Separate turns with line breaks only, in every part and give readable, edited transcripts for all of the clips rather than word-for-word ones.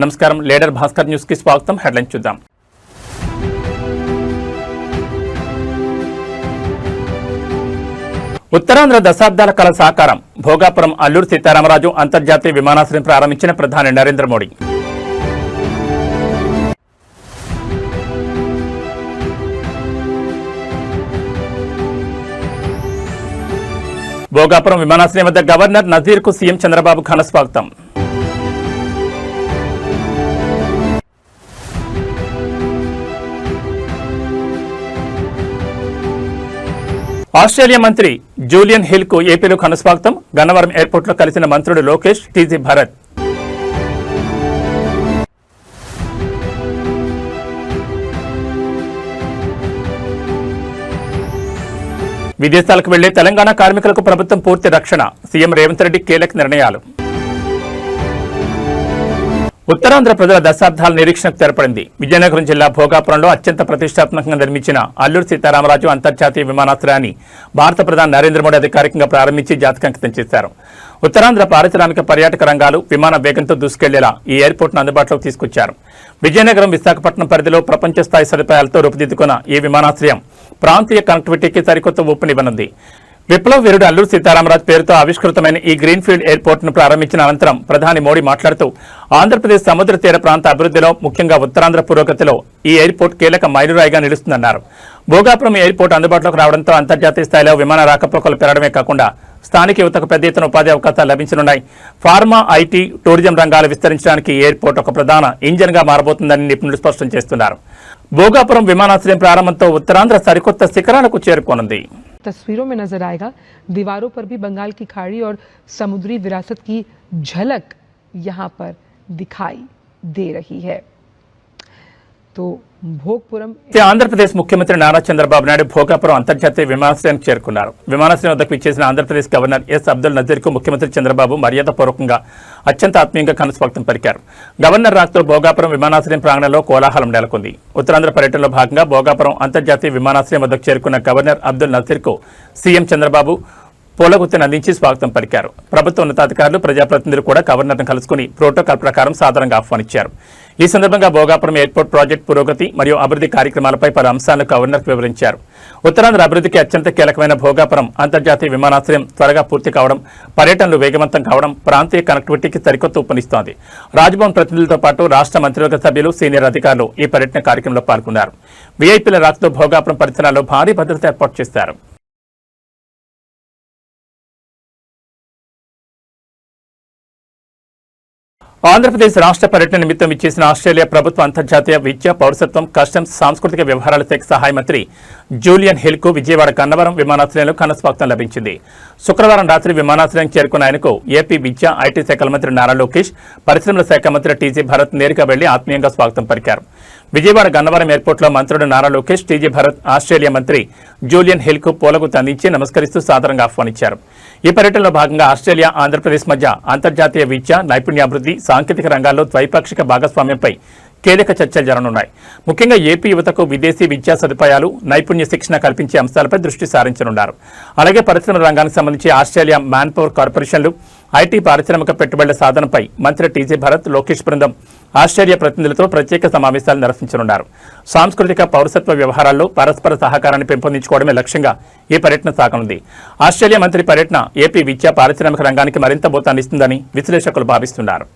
నమస్కారం leader Bhaskar news కి స్వాగతం. హెడ్లైన్ చూద్దాం. ఉత్తరాంధ్ర దశాబ్దాల కళ సాకారం. భోగాపురం అల్లూరి సీతారామరాజు అంతర్జాతీయ విమానాశ్రయం ప్రారంభించిన ప్రధాని నరేంద్ర మోడీ. భోగాపురం విమానాశ్రయం వద్ద గవర్నర్ నజీర్ కు సీఎం చంద్రబాబు ఘన స్వాగతం. ఆస్ట్రేలియా మంత్రి జూలియన్ హిల్ కు ఏపీలో ఘన స్వాగతం. గన్నవరం ఎయిర్పోర్ట్ లో కలిసిన మంత్రులు లోకేష్, టీజీ భరత్. విదేశాలకు వెళ్లే తెలంగాణ కార్మికులకు ప్రభుత్వం పూర్తి రక్షణ. సీఎం రేవంత్ రెడ్డి కీలక నిర్ణయాలు. ఉత్తరాంధ్ర ప్రజల దశాబ్దాల నిరీక్షణకు తెరపడింది. విజయనగరం జిల్లా భోగాపురంలో అత్యంత ప్రతిష్టాత్మకంగా నిర్మించిన అల్లూరి సీతారామరాజు అంతర్జాతీయ విమానాశ్రయాన్ని భారత ప్రధాని నరేంద్ర మోడీ అధికారికంగా ప్రారంభించి జాతికంకితం చేశారు. ఉత్తరాంధ్ర పారిశ్రామిక పర్యాటక రంగాలు విమాన వేగంతో దూసుకెళ్లేలా ఈ ఎయిర్పోర్ట్ను అందుబాటులోకి తీసుకొచ్చారు. విజయనగరం, విశాఖపట్నం పరిధిలో ప్రపంచ స్థాయి సదుపాయాలతో రూపుదిద్దుకున్న ఈ విమానాశ్రయం ప్రాంతీయ కనెక్టివిటీకి సరికొత్త ఊపునివ్వనుంది. విప్లవ వీరుడు అల్లూరి సీతారామరాజు పేరుతో ఆవిష్కృతమైన ఈ గ్రీన్ఫీల్డ్ ఎయిర్పోర్ట్ ను ప్రారంభించిన అనంతరం ప్రధాని మోడీ మాట్లాడుతూ ఆంధ్రప్రదేశ్ సముద్ర తీర ప్రాంత అభివృద్ధిలో, ముఖ్యంగా ఉత్తరాంధ్ర పురోగతిలో ఈ ఎయిర్పోర్ట్ కీలక మైలురాయిగా నిలుస్తుందన్నారు. భోగాపురం ఎయిర్పోర్ట్ అందుబాటులోకి రావడంతో అంతర్జాతీయ స్థాయిలో విమాన రాకపోకలు పెరగడమే కాకుండా స్థానిక యువతకు పెద్ద ఎత్తున ఉపాధి అవకాశాలు లభించనున్నాయి. ఫార్మా, ఐటీ, టూరిజం రంగాలు విస్తరించడానికి ఈ ఎయిర్పోర్ట్ ఒక ప్రధాన ఇంజన్ గా మారబోతుందని నిపుణులు స్పష్టం చేస్తున్నారు. భోగాపురం విమానాశ్రయం ప్రారంభంతో ఉత్తరాంధ్ర సరికొత్త శిఖరాలకు చేరుకోనుంది.
तस्वीरों में नजर आएगा. दीवारों पर भी बंगाल की खाड़ी और समुद्री विरासत की झलक यहाँ पर दिखाई दे रही है. तो భోగపురం
ఆంధ్రప్రదేశ్ ముఖ్యమంత్రి నారా చంద్రబాబు నాయుడు భోగాపురం అంతర్జాతీయ విమానాశ్రయానికి చేరుకున్నారు. విమానాశ్రయం వద్దకు విచ్చేసిన ఆంధ్రప్రదేశ్ గవర్నర్ ఎస్ అబ్దుల్ నజీర్ కు ముఖ్యమంత్రి చంద్రబాబు మర్యాదపూర్వకంగా అత్యంత ఆత్మీయంగా ఘన స్వాగతం పలికారు. గవర్నర్ రాకతో భోగాపురం విమానాశ్రయం ప్రాంగణంలో కోలాహలం నెలకొంది. ఉత్తరాంధ్ర పర్యటనలో భాగంగా భోగాపురం అంతర్జాతీయ విమానాశ్రయం వద్దకు చేరుకున్న గవర్నర్ అబ్దుల్ నజీర్ కు సీఎం చంద్రబాబు పూలగుత్తిని అందించి స్వాగతం పలికారు. ప్రభుత్వ ఉన్నతాధికారులు, ప్రజాప్రతినిధులు కూడా గవర్నర్ను కలుసుకుని ప్రోటోకాల్ ప్రకారం సాదరంగా ఆహ్వానించారు. ఈ సందర్భంగా భోగాపురం ఎయిర్పోర్ట్ ప్రాజెక్టు పురోగతి మరియు అభివృద్ధి కార్యక్రమాలపై పలు అంశాలను గవర్నర్కు వివరించారు. ఉత్తరాంధ్ర అభివృద్ధికి అత్యంత కీలకమైన భోగాపురం అంతర్జాతీయ విమానాశ్రయం త్వరగా పూర్తి కావడం, పర్యటనలు వేగవంతం కావడం ప్రాంతీయ కనెక్టివిటీకి సరికొత్త ఊపునిస్తోంది. రాజ్భవన్ ప్రతినిధులతో పాటు రాష్ట్ర మంత్రివర్గ సభ్యులు, సీనియర్ అధికారులు ఈ పర్యటన కార్యక్రమంలో పాల్గొన్నారు. వీఐపీల రాకతో భోగాపురం పరిసరాల్లో భారీ భద్రత ఏర్పాటు చేశారు. ఆంధ్రప్రదేశ్ రాష్ట్ర పర్యటన నిమిత్తం ఇచ్చేసిన ఆస్ట్రేలియా ప్రభుత్వ అంతర్జాతీయ విద్య, పౌరసత్వం, కస్టమ్స్, సాంస్కృతిక వ్యవహారాల శాఖ సహాయ మంత్రి జూలియన్ హిల్ కు విజయవాడ గన్నవరం విమానాశ్రయంలో ఘన స్వాగతం లభించింది. శుక్రవారం రాత్రి విమానాశ్రయానికి చేరుకున్న ఆయనకు ఏపీ విద్య, ఐటీ శాఖల మంత్రి నారా లోకేష్, పరిశ్రమల శాఖ మంత్రి టీజీ భరత్ నేరుగా వెళ్లి ఆత్మీయంగా స్వాగతం పలికారు. విజయవాడ గన్నవరం ఎయిర్పోర్ట్ లో మంత్రులు నారా లోకేష్, టీజీ భరత్ ఆస్ట్రేలియా మంత్రి జూలియన్ హిల్ కు పూలగుత్తి అందించి నమస్కరిస్తూ సాదరంగా ఆహ్వానించారు. ఈ పర్యటనలో భాగంగా ఆస్ట్రేలియా, ఆంధ్రప్రదేశ్ మధ్య అంతర్జాతీయ విద్య, నైపుణ్యాభివృద్ధి, సాంకేతిక రంగాల్లో ద్వైపాక్షిక భాగస్వామ్యంపై కీలక చర్చలు జరగనున్నాయి. ముఖ్యంగా ఏపీ యువతకు విదేశీ విద్యా సదుపాయాలు, నైపుణ్య శిక్షణ కల్పించే అంశాలపై దృష్టి సారించనున్నారు. అలాగే పరిశ్రమల రంగానికి సంబంధించి ఆస్ట్రేలియా మ్యాన్ పవర్ కార్పొరేషన్లు, ఐటీ పారిశ్రామిక పెట్టుబడుల సాధనపై మంత్రి టీజీ భరత్, లోకేష్ బృందం ఆస్ట్రేలియా ప్రతినిధులతో ప్రత్యేక సమావేశాలు నిర్వహించనున్నారు. సాంస్కృతిక, పౌరసత్వ వ్యవహారాల్లో పరస్పర సహకారాన్ని పెంపొందించుకోవడమే లక్ష్యంగా ఈ పర్యటన సాగనుంది. ఆస్ట్రేలియా మంత్రి పర్యటన ఏపీ విద్యా, పారిశ్రామిక రంగానికి మరింత బోతాన్నిస్తుందని విశ్లేషకులు భావిస్తున్నారు.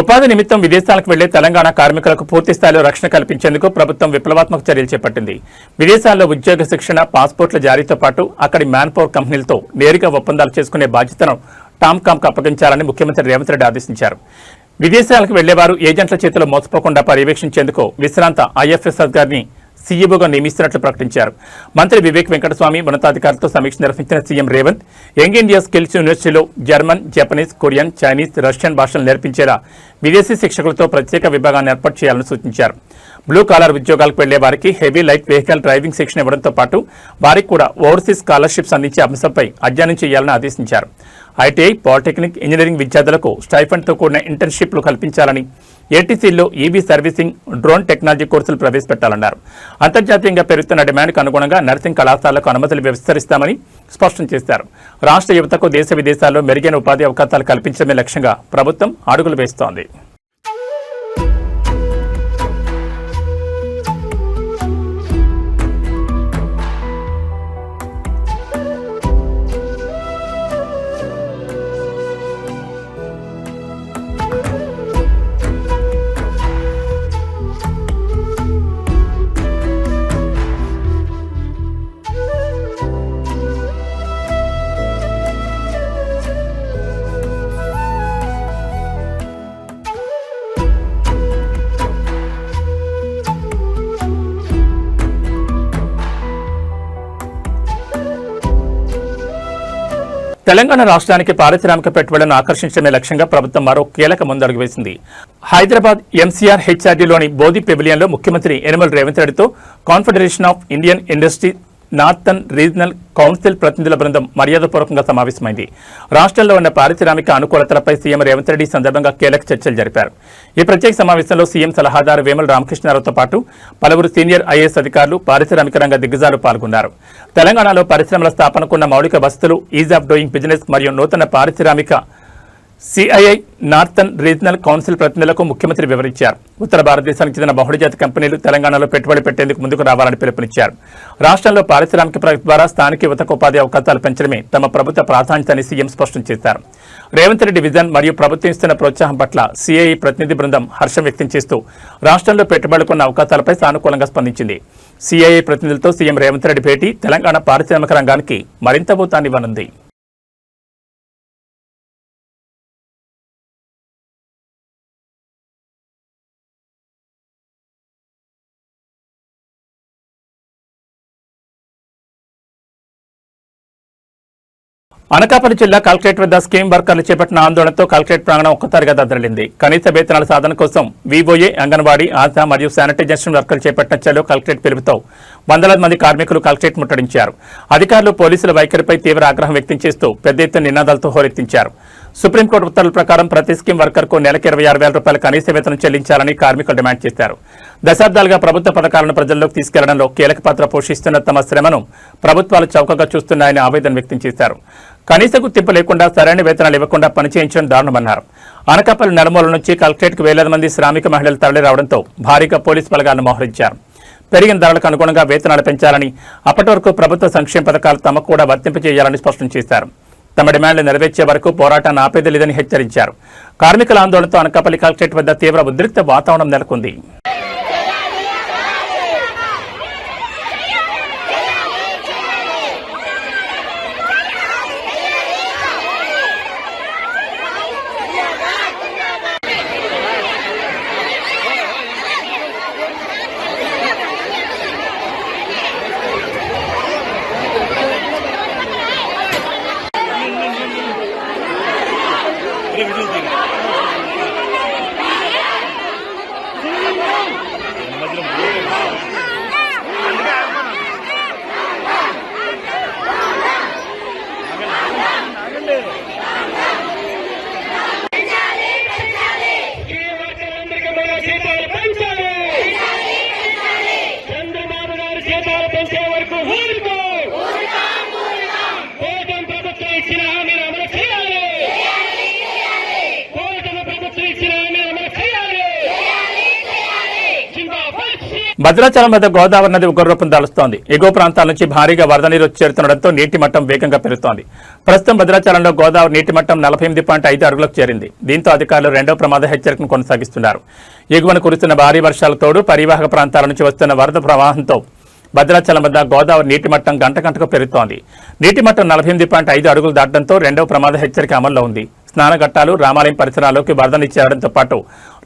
ఉపాధి నిమిత్తం విదేశాలకు వెళ్లే తెలంగాణ కార్మికులకు పూర్తి స్థాయిలో రక్షణ కల్పించేందుకు ప్రభుత్వం విప్లవాత్మక చర్యలు చేపట్టింది. విదేశాల్లో ఉద్యోగ శిక్షణ, పాస్పోర్ట్ల జారీతో పాటు అక్కడి మ్యాన్ పవర్ కంపెనీలతో నేరుగా ఒప్పందాలు చేసుకునే బాధ్యతను టామ్కామ్కు అప్పగించాలని ముఖ్యమంత్రి రేవంత్ రెడ్డి ఆదేశించారు. విదేశాలకు వెళ్లేవారు ఏజెంట్ల చేతిలో మోసపోకుండా పర్యవేక్షించేందుకు విశ్రాంత ఐఎఫ్ఎస్ అధికారిని సీఈఓగా నియమిస్తున్నట్లు ప్రకటించారు. మంత్రి వివేక్ వెంకటస్వామి ఉన్నతాధికారులతో సమీక్ష నిర్వహించిన CM Revanth young India skills యూనివర్సిటీలో German, Japanese, Korean, Chinese, Russian భాషలు నేర్పించేలా విదేశీ శిక్షకులతో ప్రత్యేక విభాగాన్ని ఏర్పాటు చేయాలని సూచించారు. బ్లూ కాలర్ ఉద్యోగాలకు వెళ్లే వారికి హెవీ లైట్ వెహికల్ డ్రైవింగ్ శిక్షణ ఇవ్వడంతో పాటు వారికి కూడా ఓవర్సీస్ స్కాలర్షిప్స్ అందించే అంశంపై అధ్యయనం చేయాలని ఆదేశించారు. ఐటీఐ, పాలిటెక్నిక్, ఇంజనీరింగ్ విద్యార్థులకు స్టైఫండ్తో కూడిన ఇంటర్న్షిప్లు కల్పించాలని, ఏటీసీల్లో ఈవీ సర్వీసింగ్, డ్రోన్ టెక్నాలజీ కోర్సులు ప్రవేశపెట్టాలన్నారు. అంతర్జాతీయంగా పెరుగుతున్న డిమాండ్కు అనుగుణంగా నర్సింగ్ కళాశాలకు అనుమతులు విస్తరిస్తామని స్పష్టం చేశారు. రాష్ట్ర యువతకు దేశ విదేశాల్లో మెరుగైన ఉపాధి అవకాశాలు కల్పించడమే లక్ష్యంగా ప్రభుత్వం అడుగులు వేస్తోంది. తెలంగాణ రాష్ట్రానికి పారిశ్రామిక పెట్టుబడులను ఆకర్షించడమే లక్ష్యంగా ప్రభుత్వం మరో కీలక ముందడుగు వేసింది. హైదరాబాద్ ఎంసీఆర్ హెచ్ఆర్డీలోని బోధి పెవిలియన్లో ముఖ్యమంత్రి యనమల రేవంత్ రెడ్డితో confederation of Indian industry northern regional council ప్రతినిధుల బృందం మర్యాదపూర్వకంగా సమావేశమైంది. రాష్ట్రంలో ఉన్న పారిశ్రామిక అనుకూలతలపై సీఎం రేవంత్ రెడ్డి సందర్భంగా కీలక చర్చలు జరిపారు. ఈ ప్రత్యేక సమావేశంలో సీఎం సలహాదారు వేముల రామకృష్ణారావుతో పాటు పలువురు సీనియర్ ఐఏఎస్ అధికారులు, పారిశ్రామిక రంగ దిగ్గజాలు పాల్గొన్నారు. తెలంగాణలో పరిశ్రమల స్థాపనకున్న మౌలిక వసతులు, ఈజ్ ఆఫ్ డూయింగ్ బిజినెస్ మరియు నూతన పారిశ్రామిక సిఐఐ నార్థన్ రీజనల్ కౌన్సిల్ ప్రతినిధులకు ముఖ్యమంత్రి వివరించారు. ఉత్తర భారతదేశానికి చెందిన బహుళజాతి కంపెనీలు తెలంగాణలో పెట్టుబడి పెట్టేందుకు ముందుకు రావాలని పిలుపునిచ్చారు. రాష్ట్రంలో పారిశ్రామిక ప్రగతి ద్వారా స్థానిక యువతకు ఉపాధి అవకాశాలు పెంచడమే తమ ప్రభుత్వ ప్రాధాన్యతని సీఎం స్పష్టం చేశారు. రేవంత్ రెడ్డి విజన్ మరియు ప్రభుత్వం ఇస్తున్న ప్రోత్సాహం పట్ల సిఐఐ ప్రతినిధి బృందం హర్షం వ్యక్తం చేస్తూ రాష్ట్రంలో పెట్టుబడులుకున్న అవకాశాలపై సానుకూలంగా స్పందించింది. సిఐఐ ప్రతినిధులతో సీఎం రేవంత్ రెడ్డి భేటీ తెలంగాణ పారిశ్రామిక రంగానికి మరింత ఊతాన్నివ్వనుంది. అనకాపల్లి జిల్లా కలెక్టరేట్ వద్ద స్కీమ్ వర్కర్లు చేపట్టిన ఆందోళనతో కలెక్టరేట్ ప్రాంగణం ఒక్కసారిగా దద్దరిల్లింది. కనీస వేతనాల సాధన కోసం వీఓఏ, అంగన్వాడీ, ఆశా మరియు శానిటైజేషన్ వర్కర్లు చేపట్టిన చలో కలెక్టరేట్ పిలుపుతో వందలాది మంది కార్మికులు కలెక్టరేట్ ముట్టడించారు. అధికారులు, పోలీసుల వైఖరిపై తీవ్ర ఆగ్రహం వ్యక్తం చేస్తూ పెద్ద ఎత్తున నినాదాలతో హోరెత్తించారు. సుప్రీంకోర్టు ఉత్తర్వుల ప్రకారం ప్రతి స్కీమ్ వర్కర్కు నెలకు 26,000 రూపాయల కనీస వేతనం చెల్లించాలని కార్మికులు డిమాండ్ చేశారు. దశాబ్దాలుగా ప్రభుత్వ పథకాలను ప్రజల్లోకి తీసుకెళ్లడంలో కీలక పాత్ర పోషిస్తున్న తమ శ్రమను ప్రభుత్వాలు చౌకగా చూస్తున్నాయని ఆవేదన వ్యక్తం చేశారు. కనీస గుర్తింపు లేకుండా సరైన వేతనాలు ఇవ్వకుండా పనిచేయించడం దారుణమన్నారు. అనకాపల్లి నలుమూల నుంచి కలెక్టరేట్కు వేలాది మంది శ్రామిక మహిళలు తరలి రావడంతో భారీగా పోలీసు బలగాలను మోహరించారు. పెరిగిన ధరలకు అనుగుణంగా వేతనాలు పెంచాలని, అప్పటి వరకు ప్రభుత్వ సంక్షేమ పథకాలు తమకు కూడా వర్తింపజేయాలని స్పష్టం చేశారు. తమ డిమాండ్లు నెరవేర్చే వరకు పోరాటాన్ని ఆపేది లేదని హెచ్చరించారు. కార్మికుల ఆందోళనతో అనకాపల్లి కలెక్టరేట్ వద్ద తీవ్ర ఉద్రిక్త వాతావరణం నెలకొంది. భద్రాచలం వద్ద గోదావరి నది ఉగ్రరూపం దాలుస్తోంది. ఎగువ ప్రాంతాల నుంచి భారీగా వరద నీరు చేరుతుండటంతో నీటి మట్టం వేగంగా పెరుగుతోంది. ప్రస్తుతం భద్రాచలంలో గోదావరి నీటి మట్టం 48.5 అడుగులకు చేరింది. దీంతో అధికారులు రెండో ప్రమాద హెచ్చరికను కొనసాగిస్తున్నారు. ఎగువన కురుస్తున్న భారీ వర్షాల తోడు పరివాహక ప్రాంతాల నుంచి వస్తున్న వరద ప్రవాహంతో భద్రాచలం వద్ద గోదావరి నీటి మట్టం గంటకు పెరుగుతోంది. నీటి మట్టం 48.5 అడుగులు దాటడంతో రెండవ ప్రమాద హెచ్చరిక అమల్లో ఉంది. స్నానఘట్టాలు, రామాలయం పరిసరాల్లోకి వరదలు చేరడంతో పాటు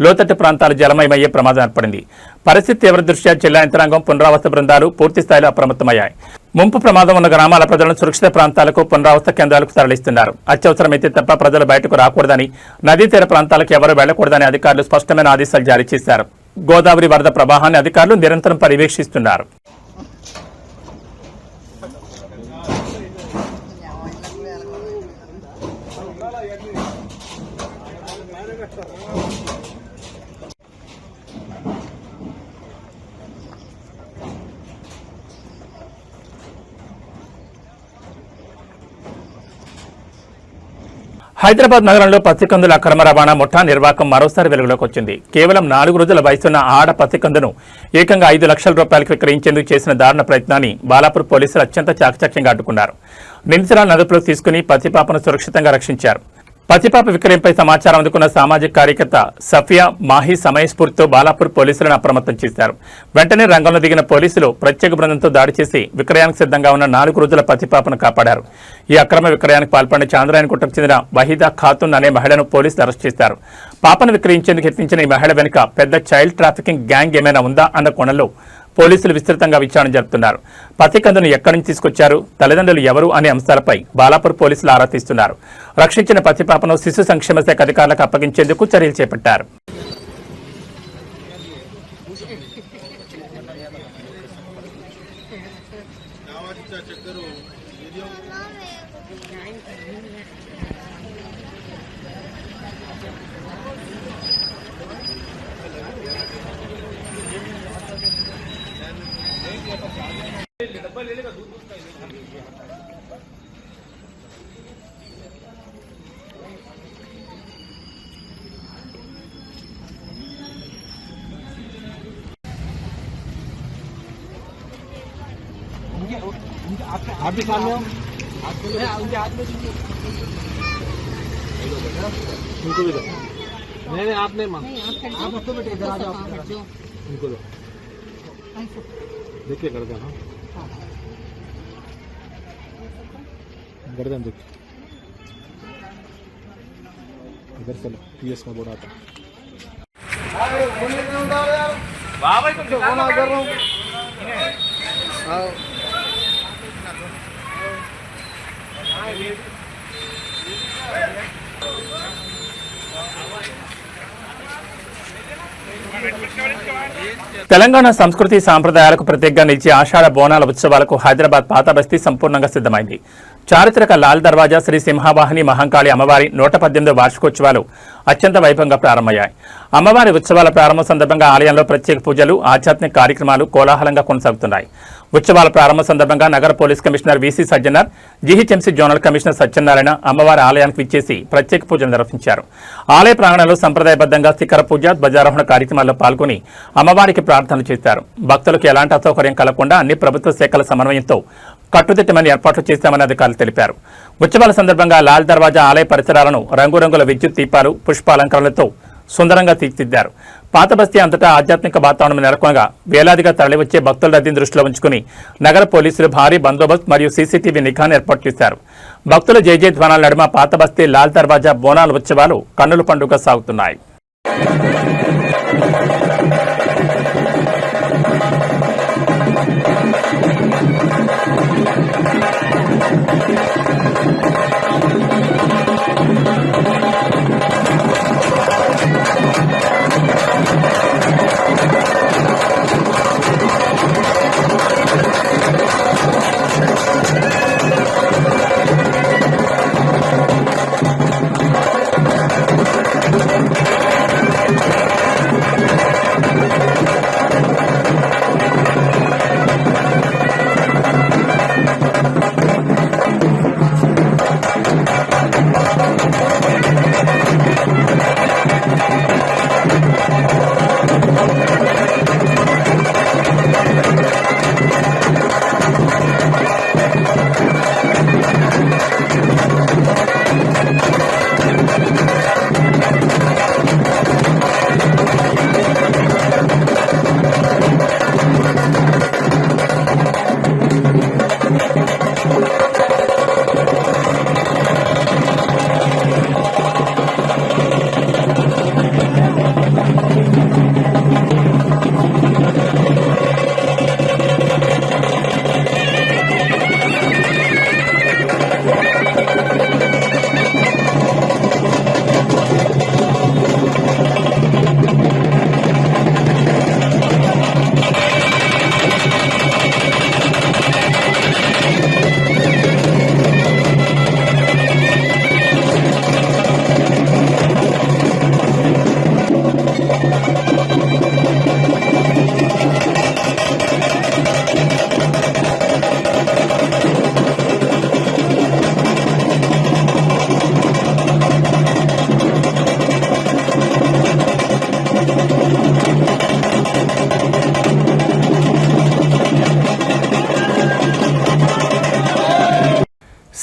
లోతట్టు ప్రాంతాలు జలమయమయ్యే ప్రమాదం ఏర్పడింది. పరిస్థితి తీవ్ర దృష్ట్యా జిల్లా యంత్రాంగం, పునరావాస బృందాలు పూర్తి స్థాయిలో అప్రమత్తమయ్యాయి. ముంపు ప్రమాదం ఉన్న గ్రామాల ప్రజలను సురక్షిత ప్రాంతాలకు, పునరావాస కేంద్రాలకు తరలిస్తున్నారు. అత్యవసరమైతే తప్ప ప్రజలు బయటకు రాకూడదని, నదీ తీర ప్రాంతాలకు ఎవరూ వెళ్లకూడదని అధికారులు స్పష్టమైన ఆదేశాలు జారీ చేశారు. గోదావరి వరద ప్రవాహాన్ని అధికారులు నిరంతరం పర్యవేక్షిస్తున్నారు. హైదరాబాద్ నగరంలో పత్తికందుల అక్రమ రవాణా ముఠా నిర్వాకం మరోసారి వెలుగులోకి వచ్చింది. కేవలం 4 రోజుల వయసున్న ఆడ పత్తికందును ఏకంగా 5 లక్షల రూపాయలకు విక్రయించేందుకు చేసిన దారుణ ప్రయత్నాన్ని బాలాపూర్ పోలీసులు అత్యంత చాకచక్యంగా అడ్డుకున్నారు. నిందితురాలను అదుపులోకి తీసుకుని పత్తిపాపను సురక్షితంగా రక్షించారు. పత్తిపాప విక్రయంపై సమాచారం అందుకున్న సామాజిక కార్యకర్త సఫియా మాహీ సమయస్ఫూర్తితో బాలాపూర్ పోలీసులను అప్రమత్తం చేశారు. వెంటనే రంగంలో దిగిన పోలీసులు ప్రత్యేక బృందంతో దాడి చేసి విక్రయానికి సిద్ధంగా ఉన్న 4 రోజుల పత్తిపాపను కాపాడారు. ఈ అక్రమ విక్రయానికి పాల్పడిన చాంద్రాయణగుట్టకు చెందిన వహీదా ఖాతున్ అనే మహిళను పోలీసులు అరెస్ట్ చేశారు. పాపను విక్రయించేందుకు యత్నించిన ఈ మహిళ వెనుక పెద్ద చైల్డ్ ట్రాఫికింగ్ గ్యాంగ్ ఏమైనా ఉందా అన్న కోణంలో పోలీసులు విస్తృతంగా విచారణ జరుపుతున్నారు. పత్తికందును ఎక్కడి నుంచి తీసుకొచ్చారు, తల్లిదండ్రులు ఎవరు అనే అంశాలపై బాలాపూర్ పోలీసులు ఆరా తీస్తున్నారు. రక్షించిన పత్తిపాపను శిశు సంక్షేమ శాఖ అధికారులకు అప్పగించేందుకు చర్యలు చేపట్టారు.
आप भी सामने हो, उनके हाथ में उनको भी दो। नहीं आप नहीं मांग, आप रखो बेटे, इधर आ जाओ, उनको दो, देखिए गर्दन, हाँ गर्दन देखिए, इधर चलो पीएस का बोर्ड आता। बाबा तुम जो फोन कर रहा हूँ,
తెలంగాణ సంస్కృతి సాంప్రదాయాలకు ప్రత్యేకంగా నిలిచే ఆషాఢ బోనాల ఉత్సవాలకు హైదరాబాద్ పాత బస్తీ సంపూర్ణంగా సిద్ధమైంది. చారిత్రక లాల్ దర్వాజా శ్రీ సింహవాహిని మహంకాళి అమ్మవారి 118వ వార్షికోత్సవాలు అత్యంత వైభవంగా ప్రారంభమయ్యాయి. అమ్మవారి ఉత్సవాల ప్రారంభం సందర్భంగా ఆలయంలో ప్రత్యేక పూజలు, ఆధ్యాత్మిక కార్యక్రమాలు కోలాహలంగా కొనసాగుతున్నాయి. ఉత్సవాల ప్రారంభం సందర్భంగా నగర police commissioner VC Sajjanar, GHMC zonal commissioner Satyanarayana అమ్మవారి ఆలయానికి విచ్చేసి ప్రత్యేక పూజలు నిర్వహించారు. ఆలయ ప్రాంగణంలో సంప్రదాయబద్ధంగా శిఖర పూజ, ధ్వజారోహణ కార్యక్రమాల్లో పాల్గొని అమ్మవారికి ప్రార్థనలు చేశారు. భక్తులకు ఎలాంటి అసౌకర్యం కలగకుండా అన్ని ప్రభుత్వ శాఖల సమన్వయంతో కట్టుదిట్టమైన ఏర్పాట్లు చేశామని అధికారులు తెలిపారు. ఉత్సవాల సందర్భంగా లాల్ దర్వాజా ఆలయ పరిసరాలను రంగురంగుల విద్యుత్ దీపాలు, పుష్పాలంకరణలతో సుందరంగా తీర్చిదిద్దారు. పాత బస్తీ అంతటా ఆధ్యాత్మిక వాతావరణం నెలకొనగా వేలాదిగా తరలివచ్చే భక్తుల రద్దీని దృష్టిలో ఉంచుకుని నగర పోలీసులు భారీ బందోబస్తు మరియు సీసీటీవీ నిఘాను ఏర్పాటు చేశారు. భక్తుల జయజయ ధ్వానాల నడుమ పాత బస్తీ లాల్ దర్వాజా బోనాల ఉత్సవాలు కన్నుల పండుగ సాగుతున్నాయి.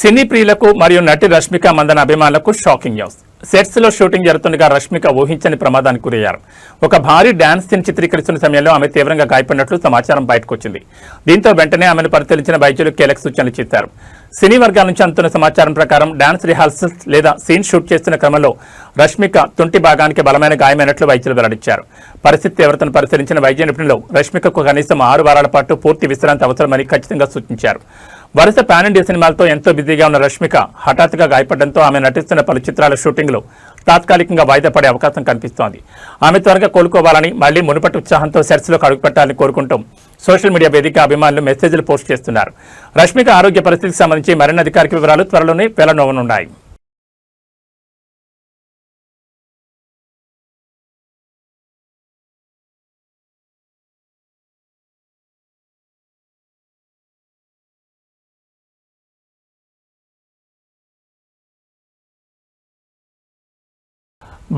సినీ ప్రియులకు మరియు నటి రష్మిక మందన అభిమానులకు షాకింగ్ న్యూస్. సెట్స్ లో షూటింగ్ జరుగుతుండగా రష్మిక ఊహించని ప్రమాదానికి గురయ్యారు. ఒక భారీ డాన్స్ సీన్ చిత్రీకరిస్తున్న సమయంలో ఆమె తీవ్రంగా గాయపడినట్లు సమాచారం బయటకొచ్చింది. దీంతో వెంటనే ఆమెను పరిశీలించిన వైద్యులు కీలక సూచనలు చేశారు. సినీ వర్గాల నుంచి అందుతున్న సమాచారం ప్రకారం డాన్స్ రిహార్సల్స్ లేదా సీన్ షూట్ చేస్తున్న క్రమంలో రష్మిక తుంటి భాగానికి బలమైన గాయమైనట్లు వైద్యులు వెల్లడించారు. పరిస్థితి తీవ్రతను పరిశీలించిన వైద్య నిపుణులు రష్మికకు కనీసం 6 వారాల పాటు పూర్తి విశ్రాంతి అవసరమని ఖచ్చితంగా సూచించారు. వరుస పాన్ ఇండియా సినిమాలతో ఎంతో బిజీగా ఉన్న రష్మిక హఠాత్తుగా గాయపడడంతో ఆమె నటిస్తున్న పలు చిత్రాల షూటింగ్లు తాత్కాలికంగా వాయిదా పడే అవకాశం కనిపిస్తోంది. ఆమె త్వరగా కోలుకోవాలని, మళ్లీ మునుపటి ఉత్సాహంతో సెట్స్లోకి అడుగుపెట్టాలని కోరుకుంటూ సోషల్ మీడియా వేదిక అభిమానులు మెసేజ్లు పోస్ట్ చేస్తున్నారు. రష్మిక ఆరోగ్య పరిస్థితికి సంబంధించి మరిన్ని అధికారిక వివరాలు త్వరలోనే వెల్లడవనున్నాయి.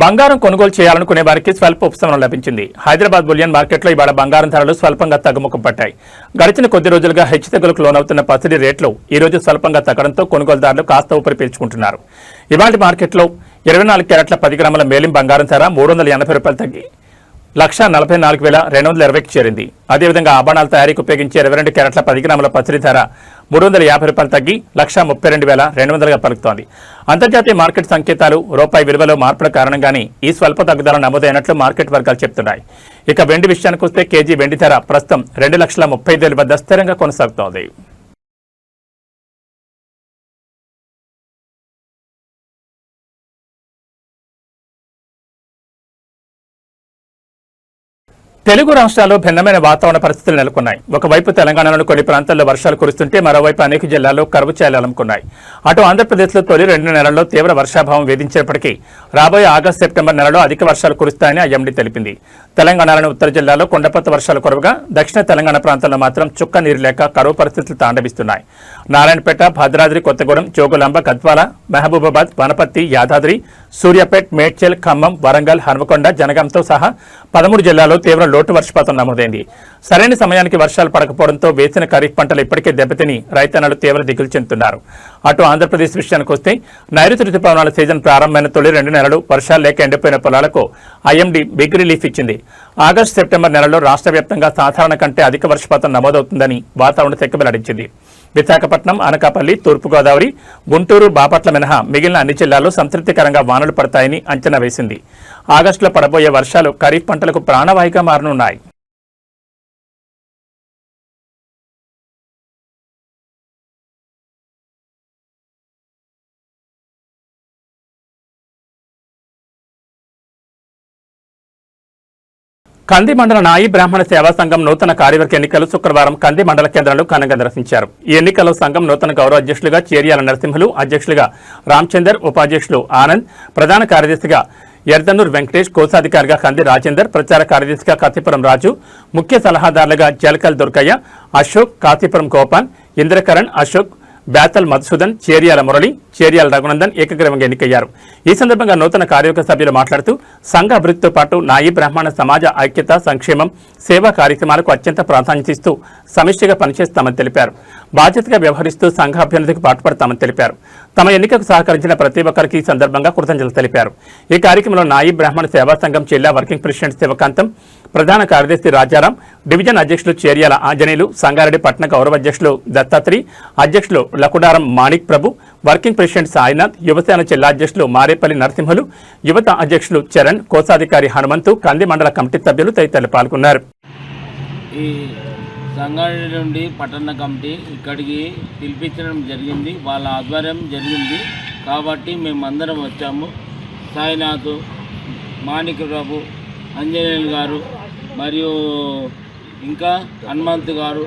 బంగారం కొనుగోలు చేయాలనుకునే వారికి స్వల్ప ఉపశమనం లభించింది. హైదరాబాద్ బులియన్ మార్కెట్లో ఇవాళ బంగారం ధరలు స్వల్పంగా తగ్గుముఖం పట్టాయి. గడిచిన కొద్ది రోజులుగా హెచ్చుతగ్గులకు లోనవుతున్న పసిడి రేట్లు ఈ రోజు స్వల్పంగా తగ్గడంతో కొనుగోలుదారులు కాస్త ఊపిరి పీల్చుకుంటున్నారు. ఇవాళ మార్కెట్లో 24 క్యారెట్ల 10 గ్రాముల మేలిం బంగారం ధర ₹380 తగ్గి 1,44,220కి చేరింది. అదేవిధంగా ఆభరణాల తయారీకి ఉపయోగించే 22 క్యారెట్ల 10 గ్రాముల పసిడి ధర ₹350 తగ్గి 1,32,200గా పలుకుతోంది. అంతర్జాతీయ మార్కెట్ సంకేతాలు రూపాయి విలువలో మార్పుల కారణంగానే ఈ స్వల్ప తగ్గుదల నమోదైనట్లు మార్కెట్ వర్గాలు చెబుతున్నాయి. ఇక వెండి విషయానికి వస్తే కేజీ వెండి ధర ప్రస్తుతం 2,35,000 వద్ద స్థిరంగా కొనసాగుతోంది. తెలుగు రాష్ట్రాల్లో భిన్నమైన వాతావరణ పరిస్థితులు నెలకొన్నాయి. ఒకవైపు తెలంగాణలోని కొన్ని ప్రాంతాల్లో వర్షాలు కురుస్తుంటే మరోవైపు అనేక జిల్లాల్లో కరువు ఛాయలు అలుముకున్నాయి. అటు ఆంధ్రప్రదేశ్లో తొలి 2 నెలల్లో తీవ్ర వర్షాభావం వేధించినప్పటికీ రాబోయే ఆగస్టు సెప్టెంబర్ నెలలో అధిక వర్షాలు కురుస్తాయని ఐఎండీ తెలిపింది. తెలంగాణలోని ఉత్తర జిల్లాలో కొండపొత్త వర్షాలు కురవగా దక్షిణ తెలంగాణ ప్రాంతాల్లో మాత్రం చుక్క నీరు లేక కరువు పరిస్థితులు తాండవిస్తున్నాయి. నారాయణపేట, భద్రాద్రి కొత్తగూడెం, జోగులాంబ, గద్వాల, మహబూబాబాద్, వనపర్తి, యాదాద్రి, సూర్యాపేట్, మేడ్చల్, ఖమ్మం, వరంగల్, హన్మకొండ, జనగాంతో సహా 13 జిల్లాల్లో తీవ్ర లోటు వర్షపాతం నమోదైంది. సరైన సమయానికి వర్షాలు పడకపోవడంతో వేసిన ఖరీఫ్ పంటలు ఇప్పటికే దెబ్బతిని రైతన్నలు తీవ్ర దిగులు చెందుతున్నారు. అటు ఆంధ్రప్రదేశ్ విషయానికి వస్తే నైరుతి రుతుపవనాల సీజన్ ప్రారంభమైన తొలి 2 నెలలు వర్షాలు లేక ఎండిపోయిన పొలాలకు ఐఎండీ బిగ్ రిలీఫ్ ఇచ్చింది. ఆగస్టు సెప్టెంబర్ నెలలో రాష్ట్ర వ్యాప్తంగా సాధారణ కంటే అధిక వర్షపాతం నమోదవుతుందని వాతావరణ శాఖ వెల్లడించింది. విశాఖపట్నం, అనకాపల్లి, తూర్పుగోదావరి, గుంటూరు, బాపట్ల మినహా మిగిలిన అన్ని జిల్లాల్లో సంతృప్తికరంగా వానలు పడతాయని అంచనా వేసింది. ఆగస్టులో పడబోయే వర్షాలు ఖరీఫ్ పంటలకు ప్రాణవాహిగా మారనున్నాయి. కంది మండల నాయి బ్రాహ్మణ సేవా సంఘం నూతన కార్యవర్గ ఎన్నికలు శుక్రవారం కంది మండల కేంద్రంలో ఘనంగా నిర్వహించారు. ఈ ఎన్నికల్లో సంఘం నూతన గౌరవ అధ్యక్షులుగా చేర్యాల నరసింహులు, అధ్యక్షులుగా రామచందర్, ఉపాధ్యక్షులు ఆనంద్, ప్రధాన కార్యదర్శిగా ఎర్దనూర్ వెంకటేష్, కోశాధికారిగా కంది రాజేందర్, ప్రచార కార్యదర్శిగా కాశీపురం రాజు, ముఖ్య సలహాదారులుగా జలకల్ దుర్గయ్య, అశోక్, కాశీపురం గోపాల్, ఇంద్రకరణ్, అశోక్, బ్యాతల్ మధుసూదన్, చేర్యాల మురళి, చేర్యాల రఘునందన్ ఏకగ్రీవంగా ఎన్నికయ్యారు. ఈ సందర్భంగా నూతన కార్యవర్గ సభ్యులు మాట్లాడుతూ సంఘ అభివృద్ధితో పాటు నాయి బ్రాహ్మణ సమాజ ఐక్యత, సంక్షేమం, సేవా కార్యక్రమాలకు అత్యంత ప్రాధాన్యత ఇస్తూ సమిష్టిగా పనిచేస్తామని తెలిపారు. బాధ్యతగా వ్యవహరిస్తూ సంఘ అభ్యున్నతికి పాటుపడతామని తెలిపారు. తమ ఎన్నికకు సహకరించిన ప్రతి ఒక్కరికి ఈ సందర్భంగా కృతజ్ఞతలు తెలిపారు. ఈ కార్యక్రమంలో నాయి బ్రాహ్మణ సేవా సంఘం జిల్లా వర్కింగ్ ప్రెసిడెంట్ శివకాంతం, ప్రధాన కార్యదర్శి రాజారాం, డివిజన్ అధ్యక్షులు చేర్యాల ఆంజనేయులు, సంగారెడ్డి పట్టణ గౌరవ అధ్యక్షులు దత్తాత్రి, అధ్యక్షులు లకుడారం మాణిక్ ప్రభు, వర్కింగ్ ప్రెసిడెంట్ సాయినాథ్, యువసేన జిల్లా అధ్యక్షులు మారేపల్లి నరసింహులు, యువత అధ్యక్షులు చరణ్, కోశాధికారి హనుమంతు, కంది మండల కమిటీ సభ్యులు తదితరులు పాల్గొన్నారు.
ఈ సంగారెడ్డి నుండి పట్టణ కమిటీ ఇక్కడికి పిలిపించడం జరిగింది. వాళ్ళ ఆధ్వర్యం జరిగింది కాబట్టి మేమందరం వచ్చాము. సాయినాథ్, మాణిక్ ప్రభు, అంజనేయులు గారు మరియు ఇంకా హనుమంత్ గారు,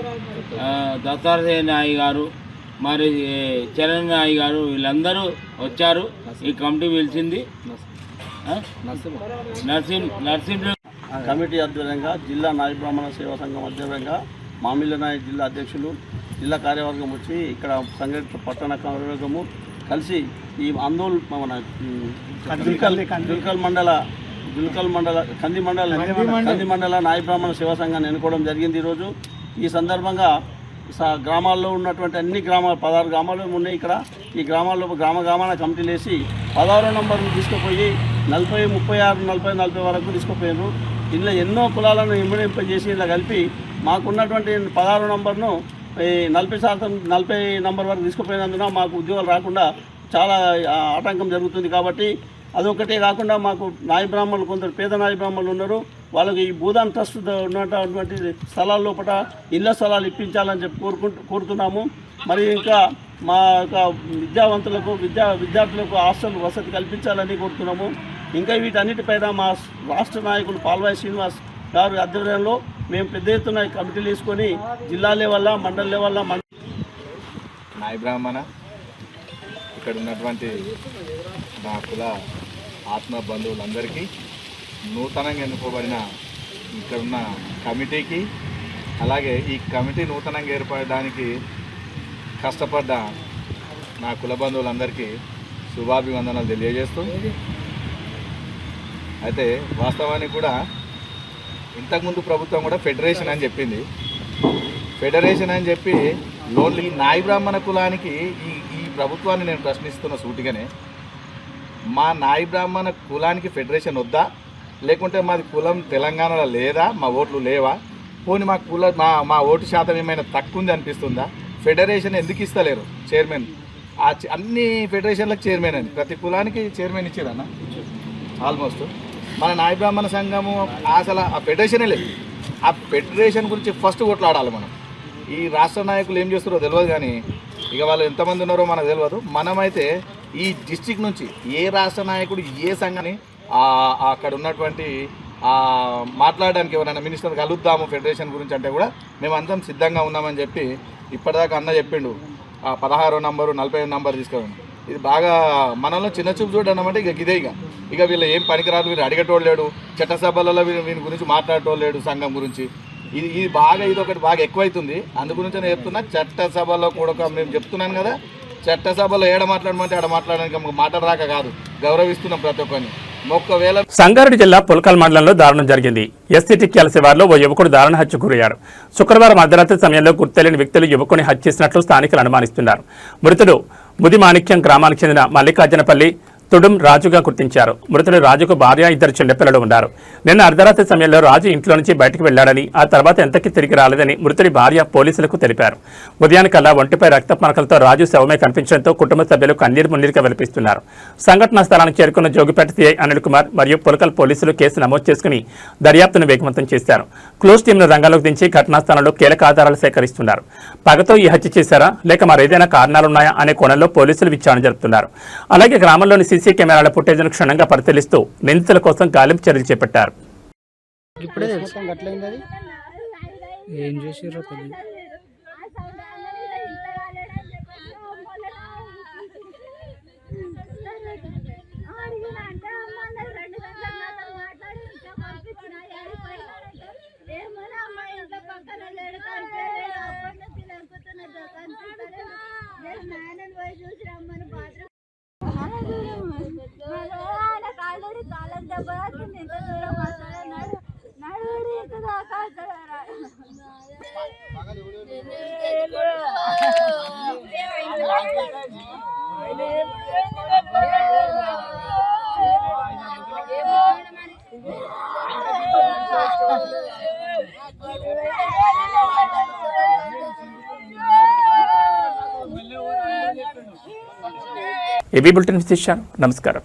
దత్తాత్రేయ నాయ్ గారు, మరి చరణ్ నాయ్ గారు వీళ్ళందరూ వచ్చారు. ఈ కమిటీ పిలిచింది. నర్సింహులు
కమిటీ ఆధ్వర్యంగా జిల్లా నాయ బ్రాహ్మణ సేవా సంఘం ఆధ్వర్యంగా మామిళ్ళ నాయక్ జిల్లా అధ్యక్షులు, జిల్లా కార్యవర్గం వచ్చి ఇక్కడ సంఘటిత పట్టణ కార్యవర్గము కలిసి ఈ ఆందోళన మన కంది మండల నాయ బ్రాహ్మణ సేవా సంఘాన్ని ఎన్నుకోవడం జరిగింది. ఈరోజు ఈ సందర్భంగా గ్రామాల్లో ఉన్నటువంటి అన్ని గ్రామాలు 16 గ్రామాలు ఉన్నాయి ఇక్కడ. ఈ గ్రామాల్లో గ్రామాన కమిటీలు వేసి 16వ నంబర్ను తీసుకుపోయి 40, 36, 40, 40 వరకు తీసుకుపోయారు. ఇందులో ఎన్నో కులాలను ఇమ్మడింపజేసి ఇలా కలిపి మాకున్నటువంటి 16వ నంబర్ను 40 నంబర్ వరకు తీసుకుపోయినందున మాకు ఉద్యోగాలు రాకుండా చాలా ఆటంకం జరుగుతుంది. కాబట్టి అదొకటే కాకుండా మాకు నాయ బ్రాహ్మణులు కొందరు పేద నాయ బ్రాహ్మణులు ఉన్నారు. వాళ్ళకి ఈ భూదాన్ ట్రస్ట్ ఉన్నటువంటి స్థలాల లోపల ఇళ్ల స్థలాలు ఇప్పించాలని చెప్పి కోరుతున్నాము. మరి ఇంకా మా యొక్క విద్యావంతులకు విద్యార్థులకు హాస్టల్ వసతి కల్పించాలని కోరుతున్నాము. ఇంకా వీటన్నిటిపైన మా రాష్ట్ర నాయకులు పాల్వాయి శ్రీనివాస్ గారి ఆధ్వర్యంలో మేము పెద్ద ఎత్తున కమిటీలు తీసుకొని జిల్లా లెవెల్ మండల లెవెల్
నాయ బ్రాహ్మణ ఇక్కడ ఉన్నటువంటి నా కుల ఆత్మ బంధువులందరికీ నూతనంగా ఎన్నుకోబడిన ఇక్కడ ఉన్న కమిటీకి, అలాగే ఈ కమిటీ నూతనంగా ఏర్పడడానికి కష్టపడ్డ నా కుల బంధువులందరికీ శుభాభివందనాలు తెలియజేస్తూ, అయితే వాస్తవానికి కూడా ఇంతకుముందు ప్రభుత్వం కూడా ఫెడరేషన్ అని చెప్పింది. ఫెడరేషన్ అని చెప్పి లోన్లు ఈ నాయ బ్రాహ్మణ కులానికి ఈ ప్రభుత్వాన్ని నేను ప్రశ్నిస్తున్న సూటిగానే, మా నాయ బ్రాహ్మణ కులానికి ఫెడరేషన్ వద్దా, లేకుంటే మాది కులం తెలంగాణలో లేదా, మా ఓట్లు లేవా, పోనీ మా ఓటు శాతం ఏమైనా తక్కువ ఉంది అనిపిస్తుందా? ఫెడరేషన్ ఎందుకు ఇస్తలేరు చైర్మన్? అన్ని ఫెడరేషన్లకు చైర్మన్ అని ప్రతి కులానికి చైర్మన్ ఇచ్చారన్న. ఆల్మోస్ట్ మన నాయ బ్రాహ్మణ సంఘము అసలు ఆ ఫెడరేషనే లేదు. ఆ ఫెడరేషన్ గురించి ఫస్ట్ కొట్లాడాలి మనం. ఈ రాష్ట్ర నాయకులు ఏం చేస్తారో తెలియదు, కానీ ఇక వాళ్ళు ఎంతమంది ఉన్నారో మనకు తెలియదు. మనమైతే ఈ డిస్టిక్ నుంచి ఏ రాష్ట్ర నాయకుడు ఏ సంఘాన్ని అక్కడ ఉన్నటువంటి మాట్లాడడానికి ఎవరైనా మినిస్టర్ కలుద్దాము ఫెడరేషన్ గురించి అంటే కూడా మేమందరం సిద్ధంగా ఉన్నామని చెప్పి ఇప్పటిదాకా అన్న చెప్పిండు. 16వ నంబరు 40వ నంబర్ తీసుకోండి. ఇది బాగా మనలో చిన్న చూపు చూడడం అంటే ఇదే. ఇక వీళ్ళు ఏం పనికిరాదు, వీళ్ళు అడిగేటోళ్ళు లేడు, చట్టసభలలో వీని గురించి మాట్లాడేటోళ్ళు లేడు, సంఘం గురించి. ఇది ఒకటి బాగా ఎక్కువైతుంది. అందు గురించి నేను చెప్తున్నా, చట్టసభలో కూడా మేము చెప్తున్నాను కదా, చట్టసభలో ఏడ మాట్లాడమంటే ఆడ మాట్లాడడానికి మాట రాక కాదు, గౌరవిస్తున్నాం ప్రతి ఒక్కరిని.
సంగారెడ్డి జిల్లా పుల్కల్ మండలంలో దారుణం జరిగింది. ఎస్సీటిక్యాల శివార్లో ఓ యువకుడు దారుణ హత్యకు గురయ్యాడు. శుక్రవారం అర్ధరాత్రి సమయంలో గుర్తెలియని వ్యక్తులు యువకుని హత్య చేసినట్లు స్థానికులు అనుమానిస్తున్నారు. మృతుడు ముదిమాణిక్యం గ్రామానికి చెందిన మల్లికార్జునపల్లి తుడుం రాజుగా గుర్తించారు. మృతుడు రాజుకు భార్య, 2 చిన్నపిల్లలు ఉన్నారు. నిన్న అర్ధరాత్రి సమయంలో రాజు ఇంట్లో నుంచి బయటకు వెళ్లాడని, ఆ తర్వాత ఎంతకీ తిరిగి రాలేదని మృతుడి భార్య పోలీసులకు తెలిపారు. ఉదయానికల్లా ఒంటిపై రక్తపు మరకలతో రాజు శవమే కనిపించడంతో కుటుంబ సభ్యులు కన్నీరు మున్నీరుగా వెలిపిస్తున్నారు. సంఘటనా స్థలానికి చేరుకున్న జోగిపేట సిఐ అనిల్ కుమార్ మరియు పులకల్ పోలీసులు కేసు నమోదు చేసుకుని దర్యాప్తును వేగవంతం చేశారు. క్లోజ్ టీంను రంగంలోకి దించి ఘటనా స్థలంలో కీలక ఆధారాలు సేకరిస్తున్నారు. పగతో ఈ హత్య చేశారా లేక మరేదైనా కారణాలున్నాయా అనే కోణంలో పోలీసులు విచారణ జరుపుతున్నారు. అలాగే గ్రామంలోని సీసీ కెమెరాల ఫుటేజ్ను క్షుణ్ణంగా పరిశీలిస్తూ నిందితుల కోసం గాలింపు చర్యలు చేపట్టారు. ఏబీ బులెటిన్ విశేషాలు. నమస్కారం.